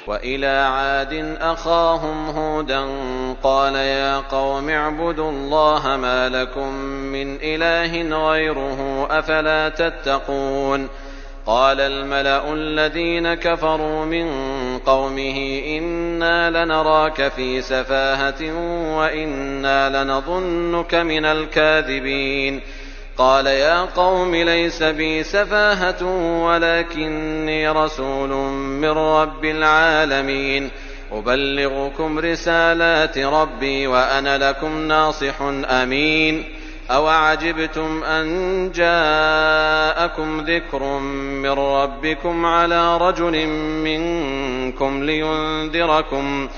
وإلى عاد أخاهم هودا قال يا قوم اعبدوا الله ما لكم من إله غيره أفلا تتقون قال الملأ الذين كفروا من قومه إنا لنراك في سفاهة وإنا لنظنك من الكاذبين قال يا قوم ليس بي سفاهة ولكني رسول من رب العالمين أبلغكم رسالات ربي وأنا لكم ناصح أمين أوعجبتم أن جاءكم ذكر من ربكم على رجل منكم لينذركم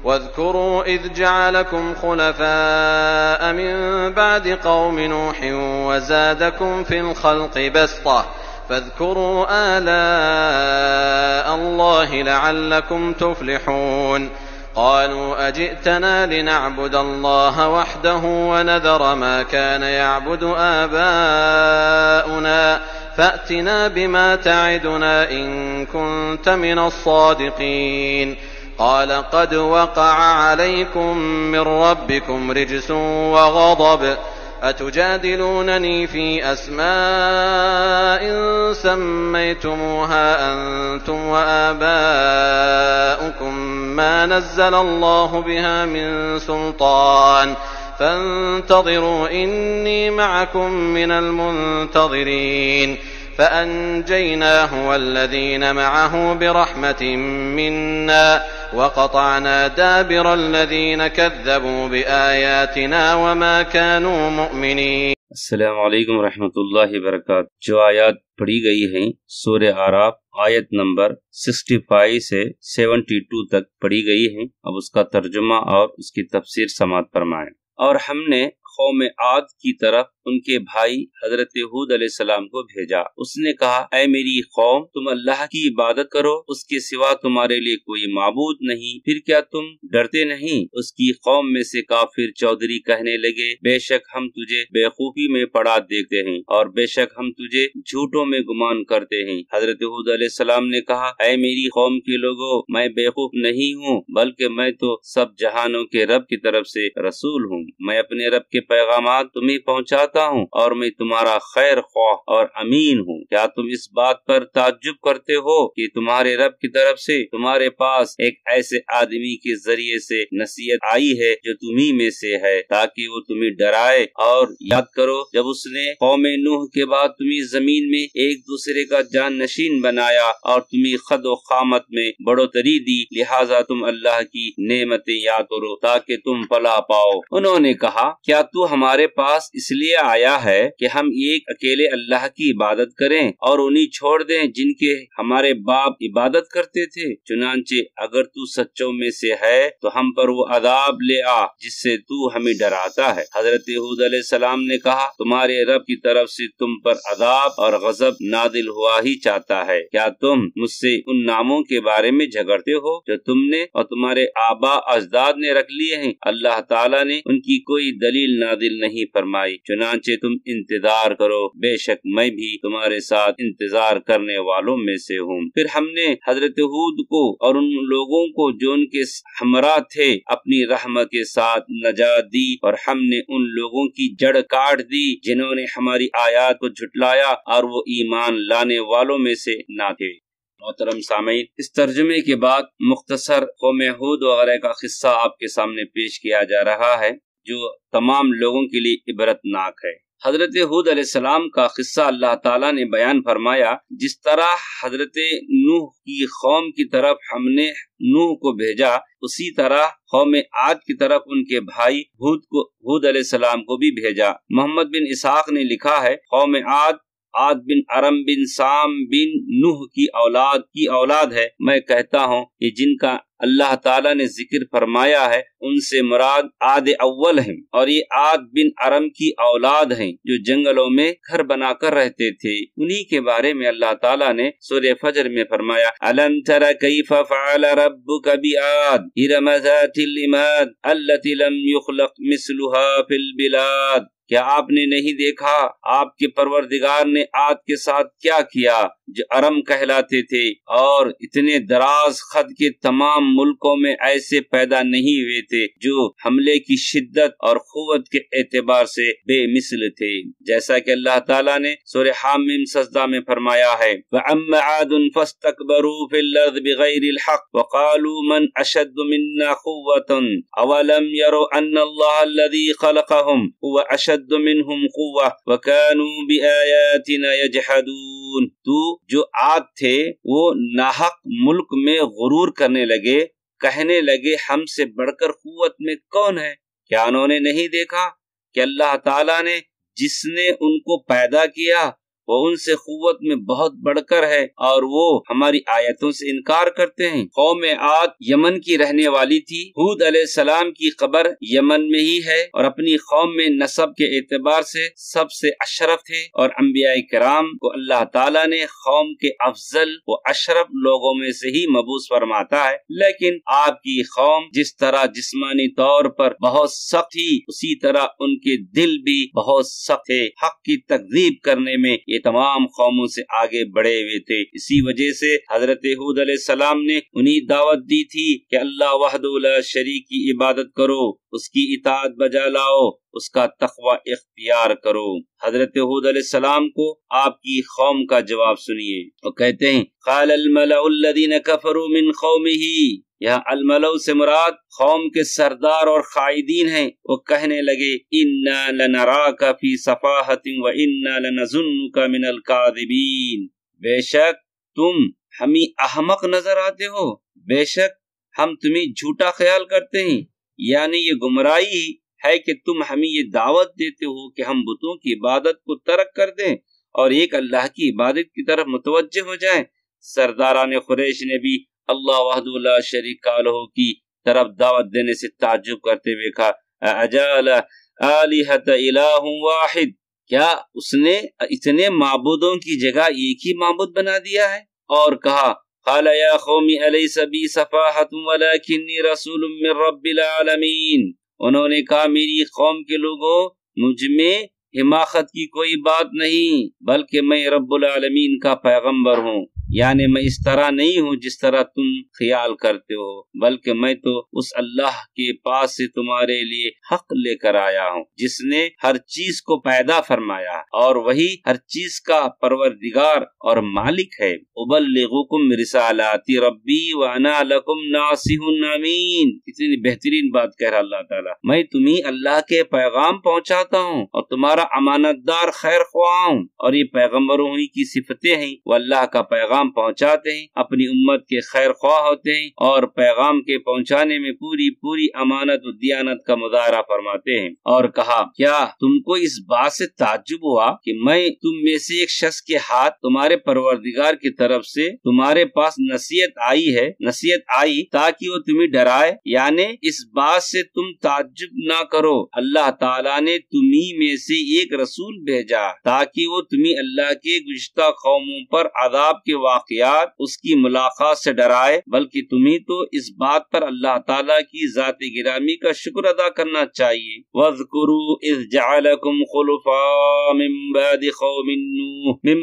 واذكروا إذ جعلكم خلفاء من بعد قوم نوح وزادكم في الخلق بسطة فاذكروا آلاء الله لعلكم تفلحون قالوا أجئتنا لنعبد الله وحده ونذر ما كان يعبد آباؤنا فأتنا بما تعدنا إن كنت من الصادقين قال قد وقع عليكم من ربكم رجس وغضب أتجادلونني في أسماء سميتموها أنتم وآباؤكم ما نزل الله بها من سلطان فانتظروا إني معكم من المنتظرين فأنجيناه والذين معه برحمة منا وقطعنا دابر الذين كذبوا بآياتنا وما كانوا مؤمنين. السلام علیکم ورحمۃ اللہ وبرکاتہ. جو آیات پڑھی گئی ہیں سورہ اعراف آیت نمبر 65 سے 72 تک پڑھی گئی ہیں. اب اس کا ترجمہ اور اس کی تفسیر سماعت فرمائیں. اور ہم نے قوم عاد کی طرف ان کے بھائی حضرت ہود علیہ السلام کو بھیجا. اس نے کہا اے میری قوم تم اللہ کی عبادت کرو، اس کے سوا تمہارے لیے کوئی معبود نہیں، پھر کیا تم ڈرتے نہیں؟ اس کی قوم میں سے کافر چودھری کہنے لگے بے شک ہم تجھے بےخوفی میں پڑا دیکھتے ہیں اور بے شک ہم تجھے جھوٹوں میں گمان کرتے ہیں. حضرت ہود علیہ السلام نے کہا اے میری قوم کے لوگوں میں بےخوف نہیں ہوں بلکہ میں تو سب جہانوں کے رب کی طرف سے رسول ہوں. میں اپنے رب کے پیغامات تمہیں پہنچاتا ہوں اور میں تمہارا خیر خواہ اور امین ہوں. کیا تم اس بات پر تعجب کرتے ہو کہ تمہارے رب کی طرف سے تمہارے پاس ایک ایسے آدمی کے ذریعے سے نصیحت آئی ہے جو تمہیں میں سے ہے تاکہ وہ تمہیں ڈرائے؟ اور یاد کرو جب اس نے قوم نوح کے بعد تمہیں زمین میں ایک دوسرے کا جان نشین بنایا اور تمہیں خد و قامت میں بڑھوتری دی، لہٰذا تم اللہ کی نعمتیں یاد کرو تاکہ تم فلاح پاؤ. انہوں نے کہا کیا تو ہمارے پاس اس لیے آیا ہے کہ ہم ایک اکیلے اللہ کی عبادت کریں اور انہیں چھوڑ دیں جن کے ہمارے باپ عبادت کرتے تھے؟ چنانچہ اگر تو سچوں میں سے ہے تو ہم پر وہ عذاب لے آ جس سے تو ہمیں ڈراتا ہے. حضرت ہود علیہ السلام نے کہا تمہارے رب کی طرف سے تم پر عذاب اور غضب نازل ہوا ہی چاہتا ہے. کیا تم مجھ سے ان ناموں کے بارے میں جھگڑتے ہو جو تم نے اور تمہارے آبا اجداد نے رکھ لیے ہیں؟ اللہ تعالیٰ نے ان کی کوئی دلیل نازل نہیں فرمائی. چنانچہ تم انتظار کرو، بے شک میں بھی تمہارے ساتھ انتظار کرنے والوں میں سے ہوں. پھر ہم نے حضرت ہود کو اور ان لوگوں کو جو ان کے ہمراہ تھے اپنی رحمت کے ساتھ نجات دی اور ہم نے ان لوگوں کی جڑ کاٹ دی جنہوں نے ہماری آیات کو جھٹلایا اور وہ ایمان لانے والوں میں سے نہ تھے. محترم سامعین، اس ترجمے کے بعد مختصر قوم ہود وغیرہ کا قصہ آپ کے سامنے پیش کیا جا رہا ہے جو تمام لوگوں کے لیے عبرت ناک ہے. حضرت ہود علیہ السلام کا قصہ اللہ تعالیٰ نے بیان فرمایا. جس طرح حضرت نوح کی قوم کی طرف ہم نے نوح کو بھیجا، اسی طرح قوم عاد کی طرف ان کے بھائی ہود علیہ السلام کو بھی بھیجا. محمد بن اسحاق نے لکھا ہے قوم عاد بن ارم بن سام بن نوح کی اولاد ہے. میں کہتا ہوں کہ جن کا اللہ تعالیٰ نے ذکر فرمایا ہے ان سے مراد عاد اول ہیں اور یہ عاد بن ارم کی اولاد ہیں جو جنگلوں میں گھر بنا کر رہتے تھے. انہی کے بارے میں اللہ تعالیٰ نے سورہ فجر میں فرمایا الم تر کیف فعل ربک بعاد ارم ذات العماد التي لم يخلق مثلها في البلاد. کیا آپ نے نہیں دیکھا آپ کے پروردگار نے عاد کے ساتھ کیا کیا جو ارم کہلاتے تھے، اور اتنے دراز خط کے تمام ملکوں میں ایسے پیدا نہیں ہوئے تھے جو حملے کی شدت اور قوت کے اعتبار سے بے مثل تھے، جیسا کہ اللہ تعالیٰ نے سورہ حامیم سجدہ میں فرمایا ہے وَأَمَّا عَادٌ فَاسْتَكْبَرُوا فِي الْأَرْضِ بِغَيْرِ الْحَقِّ وَقَالُوا مَنْ أَشَدُّ مِنَّا قُوَّةً أَوَلَمْ يَرَوْا أَنَّ اللَّهَ الَّذِي خَلَقَهُمْ هُوَ أَشَدُّ مِنْهُمْ قُوَّةً وَكَانُوا بِآيَاتِنَا يَجْحَدُونَ۔ تو جو عاد تھے وہ ناحق ملک میں غرور کرنے لگے، کہنے لگے ہم سے بڑھ کر قوت میں کون ہے؟ کیا انہوں نے نہیں دیکھا کہ اللہ تعالیٰ نے جس نے ان کو پیدا کیا وہ ان سے قوت میں بہت بڑھ کر ہے، اور وہ ہماری آیتوں سے انکار کرتے ہیں۔ قوم عاد یمن کی رہنے والی تھی۔ ہود علیہ السلام کی قبر یمن میں ہی ہے، اور اپنی قوم میں نسب کے اعتبار سے سب سے اشرف تھے، اور انبیاء کرام کو اللہ تعالیٰ نے قوم کے افضل و اشرف لوگوں میں سے ہی مبعوث فرماتا ہے، لیکن آپ کی قوم جس طرح جسمانی طور پر بہت سخت تھی، اسی طرح ان کے دل بھی بہت سخت تھے، حق کی تکذیب کرنے میں یہ تمام قوموں سے آگے بڑھے ہوئے تھے۔ اسی وجہ سے حضرت ہود علیہ السلام نے انہیں دعوت دی تھی کہ اللہ وحدہ لا شریک کی عبادت کرو، اس کی اطاعت بجا لاؤ، اس کا تقوی اختیار کرو۔ حضرت ہود علیہ السلام کو آپ کی قوم کا جواب سنیے، وہ کہتے ہیں قال الملأ الذین کفروا من قومہ، یہاں الملأ سے مراد قوم کے سردار اور قائدین ہیں۔ وہ کہنے لگے انا لنراک فی صفاحۃ وانا لنظنک من الکاذبین، بے شک تم ہمیں احمق نظر آتے ہو، بے شک ہم تمہیں جھوٹا خیال کرتے ہیں، یعنی یہ گمراہی ہے کہ تم ہمیں یہ دعوت دیتے ہو کہ ہم بتوں کی عبادت کو ترک کر دیں اور ایک اللہ کی عبادت کی طرف متوجہ ہو جائیں۔ سرداران قریش نے بھی اللہ وحدہ لا شریک لہ کی طرف دعوت دینے سے تعجب کرتے ہوئے کہا اجعل آلہۃ الہ واحد، کیا اس نے اتنے معبودوں کی جگہ ایک ہی معبود بنا دیا ہے؟ اور کہا قال یا قوم الیس بی صفاحۃ ولکنی رسول من رب العالمین، انہوں نے کہا میری قوم کے لوگوں، مجھ میں حماقت کی کوئی بات نہیں، بلکہ میں رب العالمین کا پیغمبر ہوں، یعنی میں اس طرح نہیں ہوں جس طرح تم خیال کرتے ہو، بلکہ میں تو اس اللہ کے پاس سے تمہارے لیے حق لے کر آیا ہوں جس نے ہر چیز کو پیدا فرمایا، اور وہی ہر چیز کا پروردگار اور مالک ہے۔ ابلغکم رسالات ربی وانا لکم ناصح امین، کتنی بہترین بات کہہ رہا اللہ تعالیٰ، میں تمہیں اللہ کے پیغام پہنچاتا ہوں اور تمہارا امانت دار خیر خواہ ہوں، اور یہ پیغمبروں ہی کی صفتیں ہیں، وہ اللہ کا پیغام پہنچاتے ہیں، اپنی امت کے خیر خواہ ہوتے ہیں، اور پیغام کے پہنچانے میں پوری امانت و دیانت کا مظاہرہ فرماتے ہیں۔ اور کہا کیا تم کو اس بات سے تعجب ہوا کہ میں تم میں سے ایک شخص کے ہاتھ تمہارے پروردگار کی طرف سے تمہارے پاس نصیحت آئی تاکہ وہ تمہیں ڈرائے، یعنی اس بات سے تم تعجب نہ کرو، اللہ تعالیٰ نے تمہیں میں سے ایک رسول بھیجا تاکہ وہ تمہیں اللہ کے گزشتہ قوموں پر عذاب کے واقعات، اس کی ملاقات سے ڈرائے، بلکہ تمہیں تو اس بات پر اللہ تعالیٰ کی ذات گرامی کا شکر ادا کرنا چاہیے۔ وَاذْكُرُوا إِذْ جَعَلَكُمْ خُلَفَاءَ مِن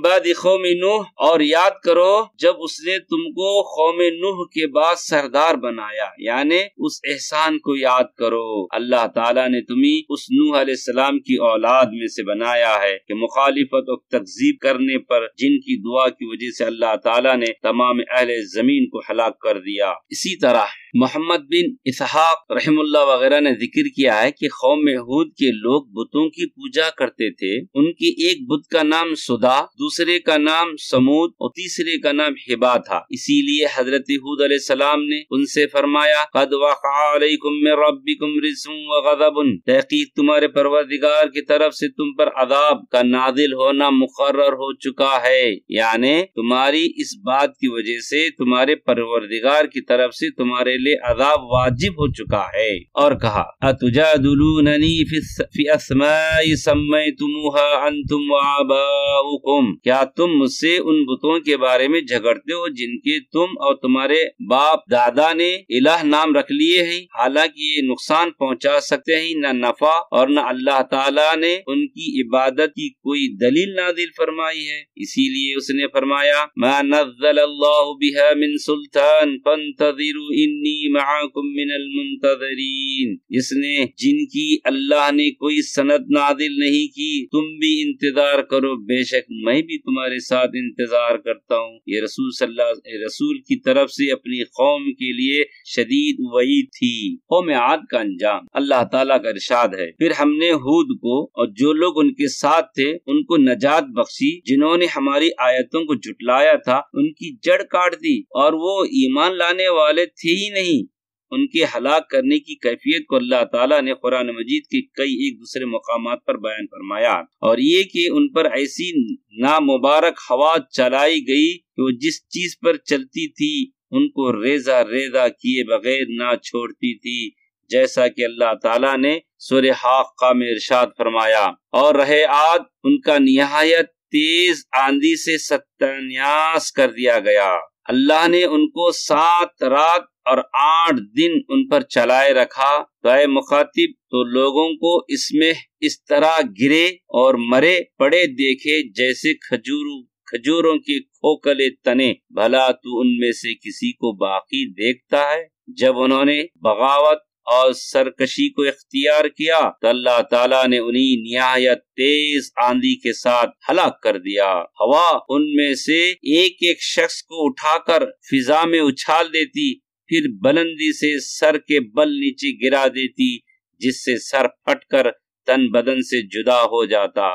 بَعْدِ قَوْمِ نوح، اور یاد کرو جب اس نے تم کو قوم نوح کے بعد سردار بنایا، یعنی اس احسان کو یاد کرو، اللہ تعالیٰ نے تمہیں اس نوح علیہ السلام کی اولاد میں سے بنایا ہے کہ مخالفت اور تکذیب کرنے پر جن کی دعا کی وجہ سے اللہ تعالیٰ نے تمام اہل زمین کو ہلاک کر دیا۔ اسی طرح محمد بن اسحاق رحم اللہ وغیرہ نے ذکر کیا ہے کہ قوم ہود کے لوگ بتوں کی پوجا کرتے تھے، ان کی ایک بت کا نام سدا، دوسرے کا نام سمود اور تیسرے کا نام ہبا تھا، اسی لیے حضرت ہود علیہ السلام نے ان سے فرمایا قد وقع علیکم من ربکم رجس وغضب، تحقیق تمہارے پروردگار کی طرف سے تم پر عذاب کا نازل ہونا مقرر ہو چکا ہے، یعنی تمہاری اس بات کی وجہ سے تمہارے پروردگار کی طرف سے تمہارے لیے عذاب واجب ہو چکا ہے۔ اور کہا اتجادلوننی فی اسماء سمیتموها انتم وآباؤکم، کیا تم مجھ سے ان بتوں کے بارے میں جھگڑتے ہو جن کے تم اور تمہارے باپ دادا نے الہ نام رکھ لیے ہیں، حالانکہ یہ نقصان پہنچا سکتے ہیں نہ نفع، اور نہ اللہ تعالیٰ نے ان کی عبادت کی کوئی دلیل نازل فرمائی ہے۔ اسی لیے اس نے فرمایا ما نزل اللہ بها من سلطان فانتظروا انی معکم من المنتظرین، جس نے جن کی اللہ نے کوئی سند نازل نہیں کی تم بھی انتظار کرو، بے شک میں بھی تمہارے ساتھ انتظار کرتا ہوں۔ یہ رسول کی طرف سے اپنی قوم کے لیے شدید وعید تھی۔ قوم عاد کا انجام اللہ تعالیٰ کا ارشاد ہے، پھر ہم نے ہود کو اور جو لوگ ان کے ساتھ تھے ان کو نجات بخشی، جنہوں نے ہماری آیتوں کو جھٹلایا تھا ان کی جڑ کاٹ دی اور وہ ایمان لانے والے تھے ہی نہیں۔ ان کے ہلاک کرنے کی کیفیت کو اللہ تعالیٰ نے قرآن مجید کے کئی ایک دوسرے مقامات پر بیان فرمایا، اور یہ کہ ان پر ایسی نامبارک ہوا چلائی گئی کہ وہ جس چیز پر چلتی تھی ان کو ریزہ ریزہ کیے بغیر نہ چھوڑتی تھی، جیسا کہ اللہ تعالیٰ نے سورہ حاقہ میں ارشاد فرمایا، اور رہے عاد ان کا نہایت تیز آندھی سے ستیاناش کر دیا گیا۔ اللہ نے ان کو 7 رات اور 8 دن ان پر چلائے رکھا، تو اے مخاطب تو لوگوں کو اس میں اس طرح گرے اور مرے پڑے دیکھے جیسے کھجوروں کے کھوکھلے تنے، بھلا تو ان میں سے کسی کو باقی دیکھتا ہے؟ جب انہوں نے بغاوت اور سرکشی کو اختیار کیا تو اللہ تعالیٰ نے انہیں نہایت تیز آندھی کے ساتھ ہلاک کر دیا۔ ہوا ان میں سے ایک ایک شخص کو اٹھا کر فضا میں اچھال دیتی، پھر بلندی سے سر کے بل نیچے گرا دیتی، جس سے سر پھٹ کر تن بدن سے جدا ہو جاتا۔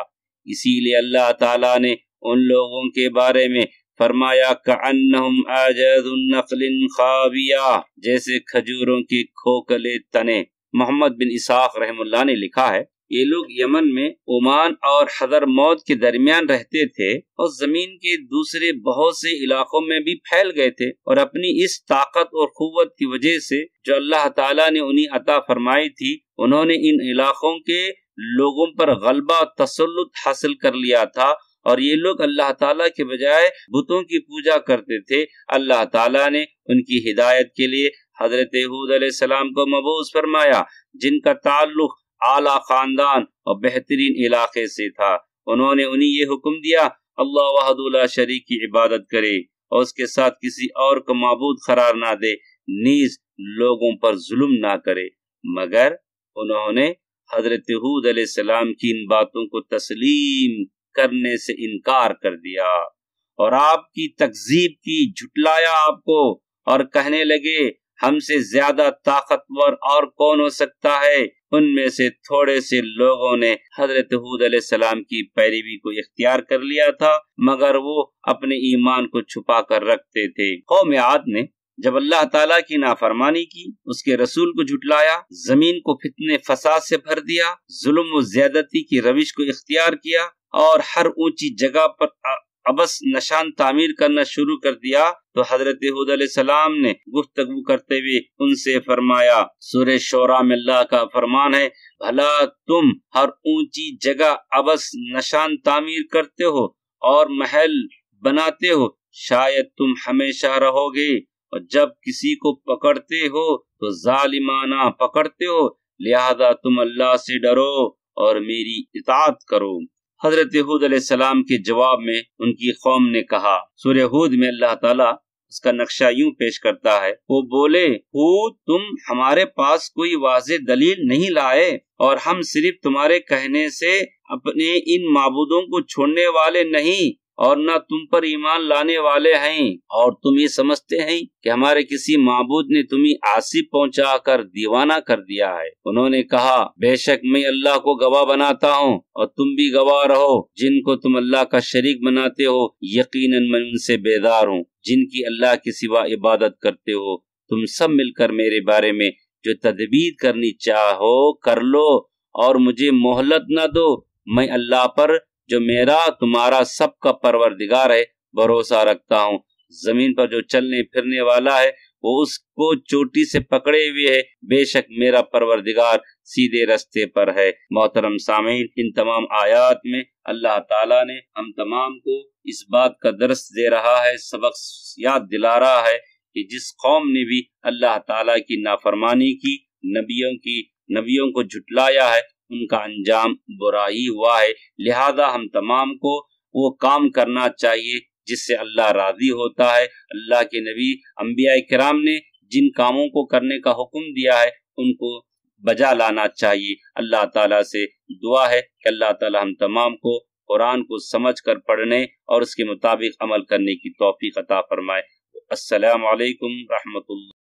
اسی لیے اللہ تعالیٰ نے ان لوگوں کے بارے میں فرمایا کأنہم اعجاز نخل خاویہ، جیسے کھجوروں کے کھوکھلے تنے۔ محمد بن اسحاق رحم اللہ نے لکھا ہے، یہ لوگ یمن میں عمان اور حضرموت کے درمیان رہتے تھے اور زمین کے دوسرے بہت سے علاقوں میں بھی پھیل گئے تھے، اور اپنی اس طاقت اور قوت کی وجہ سے جو اللہ تعالیٰ نے انہیں عطا فرمائی تھی، انہوں نے ان علاقوں کے لوگوں پر غلبہ تسلط حاصل کر لیا تھا، اور یہ لوگ اللہ تعالیٰ کے بجائے بتوں کی پوجا کرتے تھے۔ اللہ تعالیٰ نے ان کی ہدایت کے لیے حضرت ہود علیہ السلام کو مبعوث فرمایا، جن کا تعلق اعلیٰ خاندان اور بہترین علاقے سے تھا۔ انہوں نے انہیں یہ حکم دیا اللہ وحدہ لا شریک کی عبادت کرے اور اس کے ساتھ کسی اور کو معبود قرار نہ دے، نیز لوگوں پر ظلم نہ کرے، مگر انہوں نے حضرت ہود علیہ السلام کی ان باتوں کو تسلیم کرنے سے انکار کر دیا اور آپ کی تکذیب کی، جھٹلایا آپ کو، اور کہنے لگے ہم سے زیادہ طاقتور اور کون ہو سکتا ہے۔ ان میں سے تھوڑے سے لوگوں نے حضرت ہود علیہ السلام کی پیروی کو اختیار کر لیا تھا، مگر وہ اپنے ایمان کو چھپا کر رکھتے تھے۔ قوم عاد نے جب اللہ تعالیٰ کی نافرمانی کی، اس کے رسول کو جھٹلایا، زمین کو فتنے فساد سے بھر دیا، ظلم و زیادتی کی روش کو اختیار کیا، اور ہر اونچی جگہ پر عبث نشان تعمیر کرنا شروع کر دیا، تو حضرت ہود علیہ السلام نے گفتگو کرتے ہوئے ان سے فرمایا، سورہ شعراء میں اللہ کا فرمان ہے، بھلا تم ہر اونچی جگہ عبث نشان تعمیر کرتے ہو اور محل بناتے ہو، شاید تم ہمیشہ رہو گے، اور جب کسی کو پکڑتے ہو تو ظالمانہ پکڑتے ہو، لہذا تم اللہ سے ڈرو اور میری اطاعت کرو۔ حضرت ہود علیہ السلام کے جواب میں ان کی قوم نے کہا، سورہ ہود میں اللہ تعالیٰ اس کا نقشہ یوں پیش کرتا ہے، وہ بولے ہود تم ہمارے پاس کوئی واضح دلیل نہیں لائے، اور ہم صرف تمہارے کہنے سے اپنے ان معبودوں کو چھوڑنے والے نہیں، اور نہ تم پر ایمان لانے والے ہیں، اور تم یہ سمجھتے ہیں کہ ہمارے کسی معبود نے تمہیں آصف پہنچا کر دیوانہ کر دیا ہے۔ انہوں نے کہا، بے شک میں اللہ کو گواہ بناتا ہوں اور تم بھی گواہ رہو، جن کو تم اللہ کا شریک بناتے ہو یقیناً میں ان سے بیدار ہوں، جن کی اللہ کے سوا عبادت کرتے ہو۔ تم سب مل کر میرے بارے میں جو تدبیر کرنی چاہو کر لو، اور مجھے مہلت نہ دو، میں اللہ پر جو میرا تمہارا سب کا پروردگار ہے بھروسہ رکھتا ہوں۔ زمین پر جو چلنے پھرنے والا ہے وہ اس کو چوٹی سے پکڑے ہوئے ہے، بے شک میرا پروردگار سیدھے رستے پر ہے۔ محترم سامعین، ان تمام آیات میں اللہ تعالیٰ نے ہم تمام کو اس بات کا درس دے رہا ہے، سبق یاد دلا رہا ہے کہ جس قوم نے بھی اللہ تعالیٰ کی نافرمانی کی، نبیوں کو جھٹلایا ہے، ان کا انجام برا ہی ہوا ہے۔ لہذا ہم تمام کو وہ کام کرنا چاہیے جس سے اللہ راضی ہوتا ہے۔ اللہ کے نبی انبیاء کرام نے جن کاموں کو کرنے کا حکم دیا ہے ان کو بجا لانا چاہیے۔ اللہ تعالیٰ سے دعا ہے کہ اللہ تعالیٰ ہم تمام کو قرآن کو سمجھ کر پڑھنے اور اس کے مطابق عمل کرنے کی توفیق عطا فرمائے۔ السلام علیکم رحمۃ اللہ۔